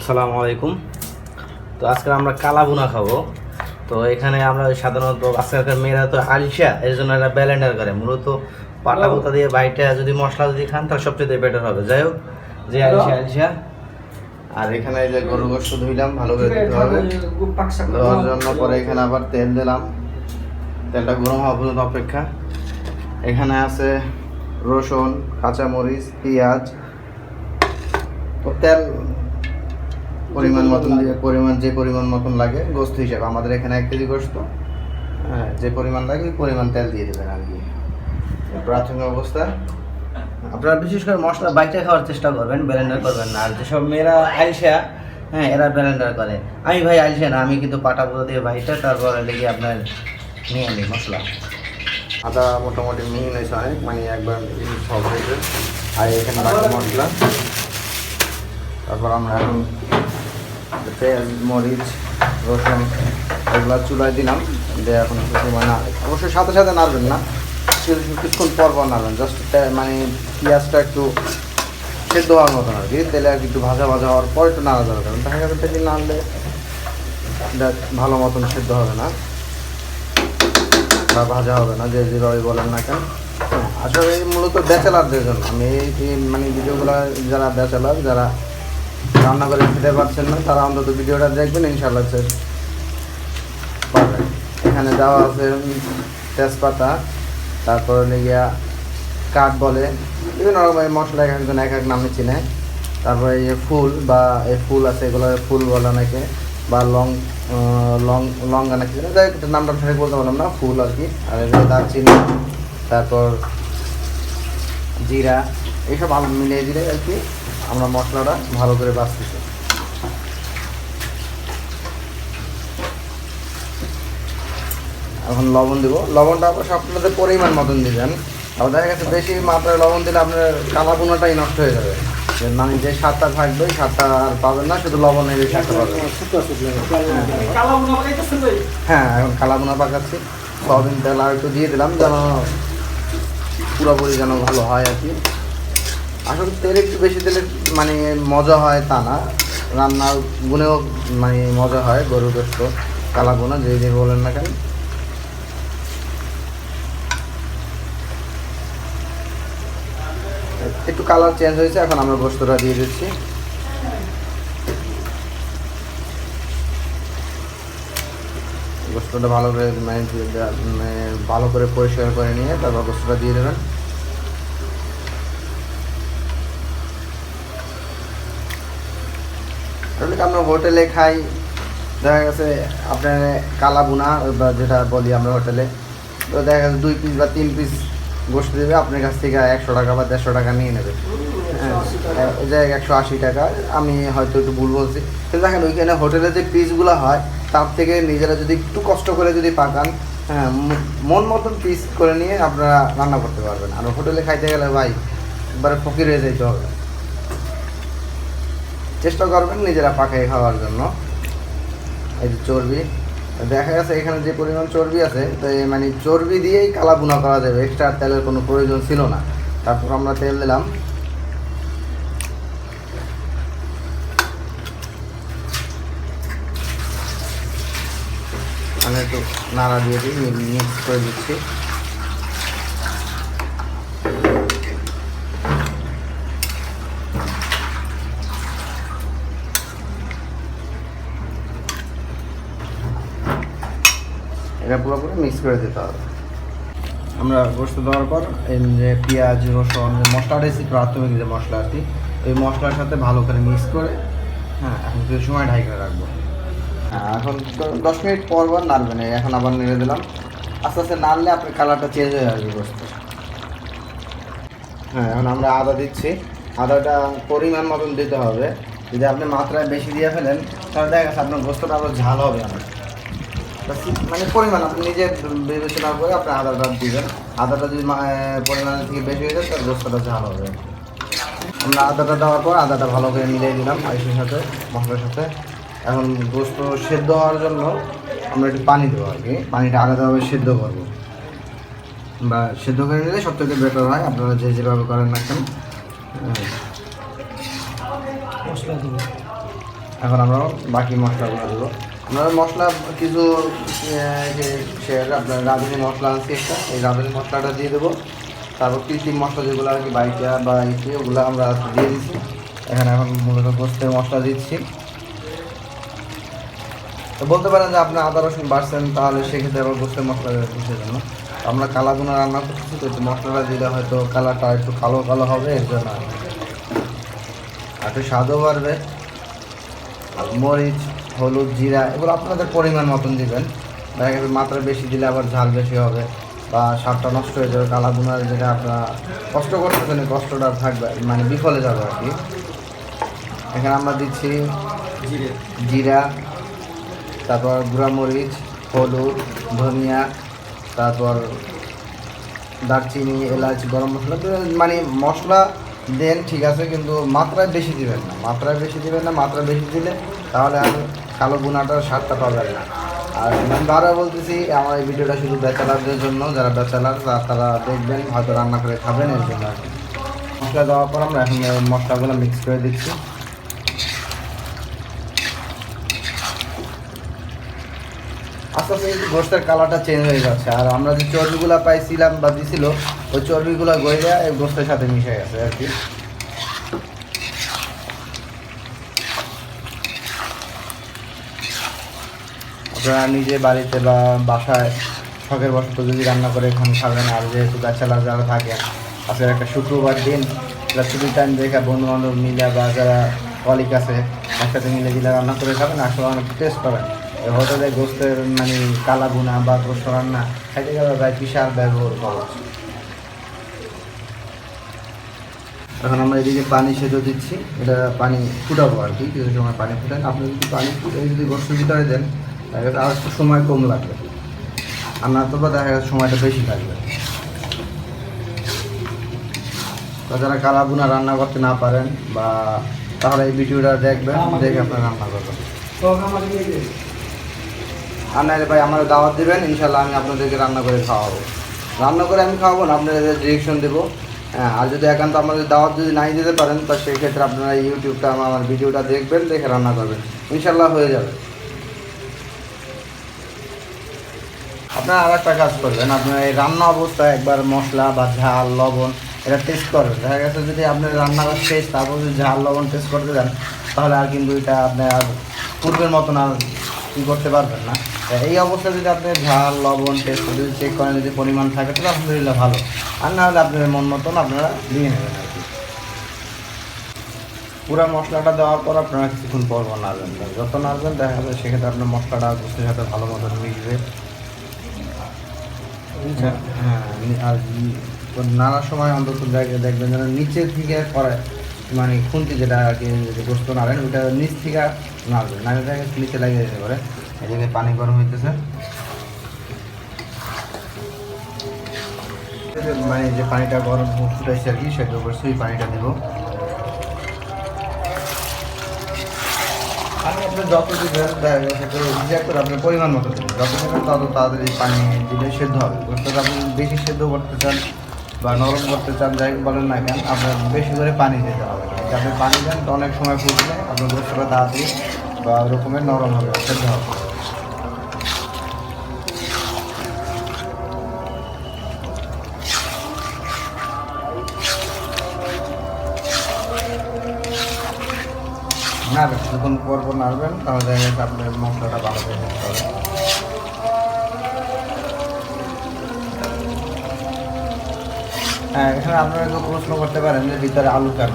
আসসালামু আলাইকুম। তো আজকে আমরা কালা ভুনা খাবো। তো এখানে আমরা সাধারণত আজকালকার মেয়েরা তো আলিশা, এর জন্য একটা ব্লেন্ডার করে। মূলত পাটা পোতা দিয়ে বাইটা যদি মশলা যদি খান তাহলে সবচেয়ে বেটার হবে। যাই হোক, যে আলিশা আর এখানে এই যে গরু গোশত ধুইলাম, ভালো করে ধুতে হবে। দেওয়ার জন্য পরে এখানে আবার তেল দিলাম, তেলটা গরম হওয়া পর্যন্ত অপেক্ষা। এখানে আছে রসুন, কাঁচামরিচ, পেঁয়াজ। তো তেল পরিমাণ মতন দিয়ে যে পরিমাণ মতন লাগে গোস্ত হিসাবে, আমাদের এখানে 1 কেজি গোস্ত, যে পরিমাণ লাগে ওই পরিমাণ তেল দিয়ে দেবেন আর কি। প্রাথমিক অবস্থা আপনারা বিশেষ করে মশলা বাইটা খাওয়ার চেষ্টা করবেন, ব্লেন্ডার করবেন না। আর যেসব মেয়েরা আইসা, এরা ব্লেন্ডার করে। আমি ভাই আইসা না, আমি কিন্তু পাটা পুরো দিয়ে বাইটা তারপরে লেগে আপনার নিয়ে নিই মশলা। আদা মোটামুটি মিহিন হয়েছে অনেক, মানে একবার সব হয়েছে। আর এখানে বাকি মশলা, তারপর আমরা এখন পেঁয়াজ, মরিচ, রসুন এগুলো চুলায় দিলাম। দিয়ে এখন মানে অবশ্যই সাথে সাথে নাড়বেন না, কিছুক্ষণ পর পর নাড়বেন। জাস্ট মানে পেঁয়াজটা একটু সেদ্ধ হওয়ার মতন আর কি, তেলে আর কি একটু ভাজা ভাজা হওয়ার পর একটু নাড়া দেওয়া যাবে। দেখা যাবে তেলে নাড়লে ভালো মতন সেদ্ধ হবে না বা ভাজা হবে না, যে যেভাবে বলেন না কেন। আসলে মূলত ব্যাচেলারদের জন্য আমি এই মানে ভিডিওগুলো, যারা ব্যাচেলার, যারা রান্না করে খেতে পারছেন না, তারা অন্তত ভিডিওটা দেখবেন, ইনশাআল্লাহ পারবেন। এখানে দেওয়া আছে তেজপাতা, তারপরে লেগিয়া কাঠ বলে, বিভিন্ন রকমের মশলা, এক একজন এক এক নামে চিনে। তারপরে এই যে ফুল বা এই ফুল আছে, এগুলো ফুল বলে অনেকে, বা লঙ্গা নাকি যাই নামটা ঠিক বলতে পারলাম না, ফুল আর কি। আর এগুলো দারচিনি, তারপর জিরা, এইসব আলু মিলিয়ে দিলে আর কি আমরা মশলাটা ভালো করে বাছতেছি। এখন লবণ দিব, লবণটা অবশ্য আপনাদের পরিমাণ মতন দিবেন। আবার দেখা গেছে বেশি মাত্রায় লবণ দিলে আপনার কালা ভুনাটাই নষ্ট হয়ে যাবে, মানে যে স্বাদটা থাকবে ওই স্বাদটা আর পাবেন না, শুধু লবণের বেশি স্বাদটা পাবেন। হ্যাঁ, এখন কালা ভুনা পাকাচ্ছি। সয়াবিন তেল আর একটু দিয়ে দিলাম, যেন পুরোপুরি যেন ভালো হয় আর কি। আসলে তেল একটু বেশি দিলে মানে মজা হয় তা না, রান্নার গুণেও মানে মজা হয়। গরুর গোশত কালা ভুনা যে বলেন না কেন। একটু কালার চেঞ্জ হয়েছে, এখন আমরা গোশতটা দিয়ে দিচ্ছি। গোশতটা ভালো করে ভালো করে পরিষ্কার করে নিয়ে তারপর গোশতটা দিয়ে দেবেন। আমরা হোটেলে খাই, দেখা গেছে আপনার কালা ভুনা বা যেটা বলি আমরা হোটেলে, তো দেখা গেছে 2 পিস বা 3 পিস গোশত দেবে, আপনার কাছ থেকে 100 টাকা বা 150 টাকা নিয়ে নেবে। ওই জায়গায় 180 টাকা, আমি হয়তো একটু ভুল বলছি। কিন্তু দেখেন ওইখানে হোটেলে যে পিসগুলো হয় তার থেকে নিজেরা যদি একটু কষ্ট করে যদি পাকান, মন মতন পিস করে নিয়ে আপনারা রান্না করতে পারবেন। আর হোটেলে খাইতে গেলে ভাই একবারে ফকির হয়ে যেতে হবে। চেষ্টা করবেন নিজেরা পাকাই খাওয়ার জন্য। এই যে চর্বি, দেখা গেছে এখানে যে পরিমাণ চর্বি আছে, তো মানে চর্বি দিয়েই কালা ভুনা করা যাবে, এক্সট্রা তেলের কোনো প্রয়োজন ছিল না। তারপর আমরা তেল দিলাম, আমি একটু নাড়া দিয়ে দিই, মিক্স করে দিচ্ছি। এটা পুরোপুরি মিক্স করে দিতে হবে। আমরা গোশত দেওয়ার পর এই যে পেঁয়াজ, রসুন, মশলাটা এসে প্রাথমিক যে মশলা আর কি, ওই মশলার সাথে ভালো করে মিক্স করে এখন কিছু সময় ঢাকা রাখবো। এখন 10 মিনিট পর নাড়বেন। এখন আবার নেড়ে দিলাম, আস্তে আস্তে নাড়লে আপনার কালারটা চেঞ্জ হয়ে আসবে গোশত। এখন আমরা আদা দিচ্ছি, আদাটা পরিমাণ মতন দিতে হবে। যদি আপনি মাত্রায় বেশি দিয়ে ফেলেন তাহলে দেখা গেছে আপনার গোশতটা আরও ঝাল হবে অনেক। মানে পরিমাণ আপনি নিজে বিবেচনা করে আপনি আদাটা দিবেন। আদাটা যদি পরিমাণের থেকে বেশি হয়ে যায় তাহলে গোস্তটা ঝাল হবে। আমরা আদাটা দেওয়ার পর আদাটা ভালো করে মিলিয়ে দিলাম আইসের সাথে, মশলার সাথে। এখন গোস্ত সেদ্ধ হওয়ার জন্য আমরা একটু পানি দেবো আর কি, পানিটা আলাদাভাবে সেদ্ধ করবো বা সেদ্ধ করে নিলে সবথেকে বেটার হয়, আপনারা যেভাবে করেন না কেন। মশলা দেবো, এখন আমরা বাকি মশলাগুলো দেবো। আমরা মশলা কিছু আপনার রাঁধুনি মশলা আছে একটা, এই রাঁধুনি মশলাটা দিয়ে দেবো। তারপর কৃত্রিম মশলা যেগুলো আর কি বাইটা বা ইটি ওগুলো আমরা দিয়ে দিচ্ছি। এখানে এখন মূলত গোস্তের মশলা দিচ্ছি। তো বলতে পারেন যে আপনি আদা রসুন বাড়ছেন, তাহলে সেক্ষেত্রে আবার গোস্তের মশলা দিচ্ছে জন্য আমরা কালা ভুনা রান্না করতেছি, তো একটু মশলাটা দিলে হয়তো কালারটা একটু কালো কালো হবে, এর জন্য আর একটু স্বাদও বাড়বে। মরিচ, হলুদ, জিরা এগুলো আপনাদের পরিমাণ মতন দিবেন। দেখা গেছে মাত্রা বেশি দিলে আবার ঝাল বেশি হবে বা স্বাদটা নষ্ট হয়ে যাবে। কালা ভুনার যেটা আপনারা কষ্ট করতেছেন, কষ্টটা থাকবে, মানে বিফলে যাবে আর কি। এখানে আমরা দিচ্ছি জিরা, তারপর গুঁড়া মরিচ, হলুদ, ধনিয়া, তারপর দারচিনি, এলাচ, গরম মশলা। মানে মশলা দেন ঠিক আছে, কিন্তু মাত্রায় বেশি দিবেন না, মাত্রায় বেশি দিলে তাহলে আর কালো ভুনাটার স্বাদটা পাবেন না। আর আমি বারবার বলতেছি, আমার এই ভিডিওটা শুধু ব্যাচেলারদের জন্য, যারা ব্যাচেলার তারা দেখবেন, হয়তো রান্না করে খাবেন, এর জন্য আর কি। মশলা দেওয়ার পর আমরা এখন মশলাগুলো মিক্স করে দিচ্ছি। আস্তে আস্তে গোস্তের কালারটা চেঞ্জ হয়ে যাচ্ছে, আর আমরা যে চর্বিগুলো পাইছিলাম বা দিছিল, ওই চর্বিগুলো গইলে এই গোস্তের সাথে মিশে গেছে আর কি। আপনারা নিজে বাড়িতে বা বাসায় শখের বশত যদি রান্না করে এখন খাবেন, আর যেহেতু ব্যাচেলার যারা থাকেন, আজকে একটা শুক্রবার দিন ছুটির টাইম দেখে বন্ধু বান্ধব মিলে বা যারা কলিগ আছে একসাথে মিলে দিলে রান্না করে খাবেন, আসলে অনেক টেস্ট পাবেন। হোটেলে গোস্তের মানে কালা ভুনা বা গোস্ত রান্না খাইতে গেলে প্রায় বিশাল ব্যবহার খরচ। এখন আমরা এদিকে পানি সেদ্ধ দিচ্ছি, এটা পানি ফুটাবো আর কি, কিছু সময় পানি ফুটান। আপনি যদি পানি ফুটে যদি গোস্তের ভিতরে দেন, দেখা গেছে আর একটু সময় কম লাগবে, আর না তো বা দেখা গেছে সময়টা বেশি লাগবে। তো যারা কালা ভুনা রান্না করতে না পারেন বা তাহলে এই ভিডিওটা দেখবেন, দেখে আপনারা রান্না করবেন। আর নাহলে ভাই আমার দাওয়াত দেবেন, ইনশাল্লাহ আমি আপনাদেরকে রান্না করে খাওয়াবো। রান্না করে আমি খাওয়াবো না, আপনাদের ডিরেকশন দেবো। হ্যাঁ, আর যদি একান্ত আমাদের দাওয়াত যদি নাই দিতে পারেন, তো সেই ক্ষেত্রে আপনারা ইউটিউবটা আমার ভিডিওটা দেখবেন, দেখে রান্না করবেন, ইনশাল্লাহ হয়ে যাবে। আপনারা আর একটা কাজ করবেন, আপনার এই রান্না অবস্থায় একবার মশলা বা ঝাল লবণ এটা টেস্ট করবেন। দেখা গেছে যদি আপনার রান্নার শেষ তারপর যদি ঝাল লবণ টেস্ট করতে যান, তাহলে আর কিন্তু এটা আপনি আর পূর্বের মতন আর কী করতে পারবেন না। এই অবস্থায় যদি আপনি ঝাল লবণ টেস্ট করে যদি চেক করেন, যদি পরিমাণ থাকে তাহলে আলহামদুলিল্লাহ ভালো, আর না হলে আপনার মন মতন আপনারা দিয়ে নেবেন আর কি। পুরো মশলাটা দেওয়ার পর আপনারা কিছুক্ষণ পর নাড়বেন, যত নাড়বেন দেখা যাবে সেক্ষেত্রে আপনার মশলাটা গোস্তের সাথে ভালো মতন মিশবে। হ্যাঁ, আর নানার সময় অন্তত দেখবেন যেন নিচের থেকে করে, মানে খুন্তি যেটা আর কি গোস্ত নাড়েন ওইটা নিচ থেকে নাড়বে, নাড়ে দেখে নিচে লাগিয়ে যেতে পারে। এদিকে পানি গরম হইতেছে, মানে যে পানিটা গরম ফুটাইছে আর কি, সেটা অবশ্যই পানিটা দেব। পানি আপনি যত দিবেন দেখা করে আপনার পরিমাণ মতো দেবেন, যত দেবেন তত তাড়াতাড়ি পানি দিলে সেদ্ধ হবে। গোস্তটা আপনি বেশি সেদ্ধ করতে চান বা নরম করতে চান, যাই বলেন না কেন, আপনার বেশি করে পানি দিতে হবে। আপনি পানি দেন তো অনেক সময় ফুটলে আপনার গোস্তটা তাড়াতাড়ি বা ওরকমের নরম হবে, সেদ্ধ হবে। নাড়বেন, যখন পরপর নাড়বেন তাহলে দেখা যাচ্ছে আপনার মশলাটা ভালো করে নিতে হবে। হ্যাঁ, এখানে আপনারা কেউ প্রশ্ন করতে পারেন যে ভিতরে আলু কেন।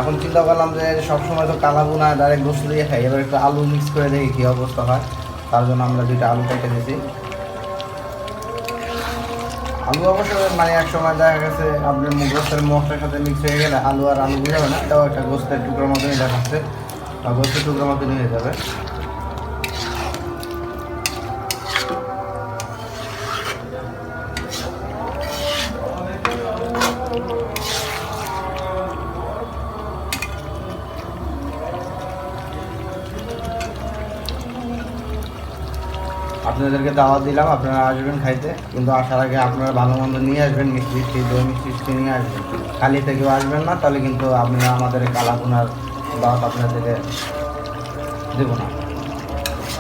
এখন চিন্তা করলাম যে সবসময় তো কালা ভুনা ডাইরেক্ট গোস্ত দিয়ে খাই, এবার একটু আলু মিক্স করে দেখি কী অবস্থা হয়। তার জন্য আমরা দুইটা আলু কেটে দিয়েছি। আলু অবশ্য মানে এক সময় দেখা গেছে আপনার গোস্তের মশলার সাথে মিক্স হয়ে গেলে আলু আর আলু বুঝাবে না, এটাও একটা গোস্তের টুকরোর মতনই দেখাচ্ছে বা গোস্তের টুকরোর মতনই হয়ে যাবে। আপনাদেরকে দাওয়াত দিলাম, আপনারা আসবেন খাইতে, কিন্তু আসার আগে আপনারা ভালো মন্দ নিয়ে আসবেন, মিষ্টি দই মিষ্টি নিয়ে আসবেন। খালিতে কেউ আসবেন না, তাহলে কিন্তু আপনারা আমাদের কালা ভুনার দাওয়াত আপনাদেরকে দেবো না।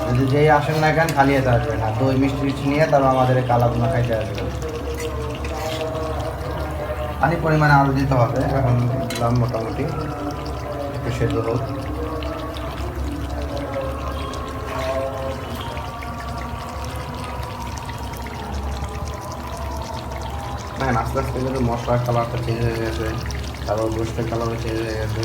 যদি যেই আসেন না কেন খালি হাতে আসবেন না, দই মিষ্টি মিষ্টি নিয়ে তারপর আমাদের এই কালা ভুনা খাইতে আসবেন। পানি পরিমাণে আলু দিতে হবে, এখন দিলাম মোটামুটি একটু সেদ্ধ হোক। হ্যাঁ, আস্তে আস্তে কিন্তু মশলার কালারটা চেঞ্জ হয়ে গেছে, তারপর গোষ্ঠের কালারও চেঞ্জ হয়ে গেছে।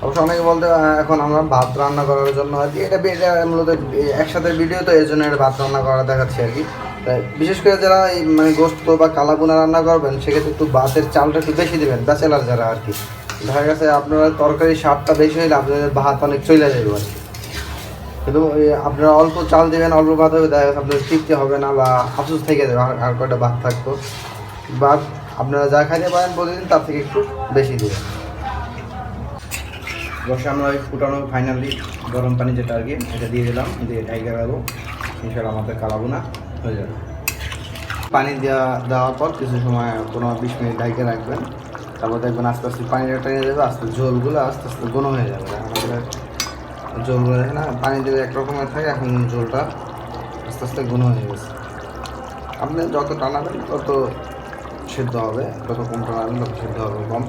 অবশ্য অনেকে বলতে এখন আমরা ভাত রান্না করার জন্য আর কি, এটা মূলত একসাথে ভিডিও, তো এই জন্য এটা ভাত রান্না করা দেখাচ্ছি আর কি। তাই বিশেষ করে যারা এই মানে গোস্ত বা কালাভুনা রান্না করবেন সেক্ষেত্রে একটু ভাতের চালটা একটু বেশি দেবেন, ব্যাচেলার যারা আর কি। দেখা গেছে আপনারা তরকারি স্বাদটা বেশি হইলে আপনাদের ভাত অনেক চলে যাবে আর কি। কিন্তু আপনারা অল্প চাল দেবেন, অল্প ভাত হবে, দেখা গেছে আপনাদের তৃপ্তি হবে না বা আফসোস থেকে যাবে আর কয়টা ভাত থাকতো। ভাত আপনারা যা খাইতে পারেন প্রতিদিন তার থেকে একটু বেশি দেবেন। বসে আমরা ওই ফুটানো ফাইনালি গরম পানি যেটা আর কি এটা দিয়ে দিলাম, দিয়ে ঢাইকা রাখবো, ইনশাআল্লাহ আমাদের কালাভুনা হয়ে যাবে। পানি দেওয়ার পর কিছু সময় 15-20 মিনিট ঢাইকে রাখবেন, তারপর দেখবেন আস্তে আস্তে পানিটা টেনে যাবে, আস্তে ঝোলগুলো আস্তে আস্তে ঘন হয়ে যাবে। আমাদের ঝোলগুলো দেখে না পানি দিলে একরকমের থাকে, এখন ঝোলটা আস্তে আস্তে ঘন হয়ে গেছে। আপনি যত টানাবেন তত সিদ্ধ হবে, যত কম টানাবেন তত সিদ্ধ হবে কম।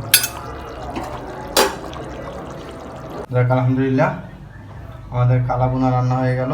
যাক, আলহামদুলিল্লাহ আমাদের কালাভুনা রান্না হয়ে গেল।